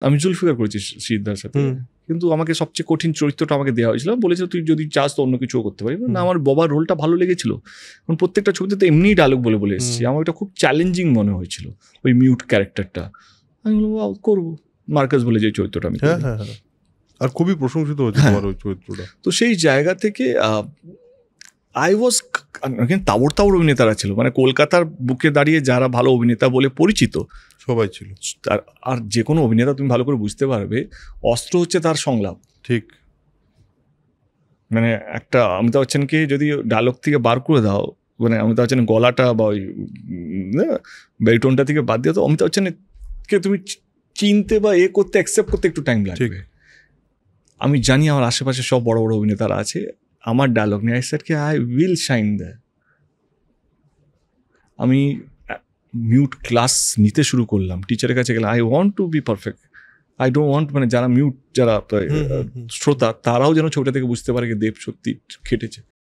আমি জুলফিকার করেছি সিদ্ধার সাথে, কিন্তু আমাকে সবচেয়ে কঠিন চরিত্রটা আমাকে দেওয়া হয়েছিল। বলেছিল তুই যদি চাস তো অন্য কিছুও করতে পারি না। আমার বাবার রোলটা ভালো লেগেছিল, কারণ প্রত্যেকটা ছবিতে তো এমনিই ডায়লগ বলে বলে এসেছি। আমার এটা খুব চ্যালেঞ্জিং মনে হয়েছিল ওই মিউট ক্যারেক্টারটা। আমি বলবো করবো, মার্কাস বলে যে চরিত্রটা আমি, আর খুবই প্রশংসিত হচ্ছে তোমার ওই চরিত্রটা। তো সেই জায়গা থেকে আই ওয়াজ, তাবড় তাবড় অভিনেতারা ছিল, মানে কলকাতার বুকে দাঁড়িয়ে যারা ভালো অভিনেতা বলে পরিচিত সবাই ছিল। আর যে কোনো অভিনেতা তুমি ভালো করে বুঝতে পারবে অস্ত্র হচ্ছে তার সংলাপ। ঠিক, মানে একটা অমিতাভ বচ্চনকে যদি ডায়লগ থেকে বার করে দাও, মানে অমিতাভ বচ্চনের গলাটা বা ওই ব্যারিটোনটা থেকে বাদ দিয়ে, তো অমিতাভ বচ্চনকে তুমি চিনতে বা করতে অ্যাকসেপ্ট করতে একটু টাইম লাগবে। আমি জানি আমার আশেপাশে সব বড় বড় অভিনেতারা আছে, আমার ডায়লগ নিয়ে আই কি আই উইল শাইন দ্য। আমি মিউট ক্লাস নিতে শুরু করলাম, টিচারের কাছে গেলাম, I want to be perfect, I don't want, মানে যারা মিউট যারা শ্রোতা তারাও যেন ছবিটা থেকে বুঝতে পারে কি দেব সত্যি খেটেছে।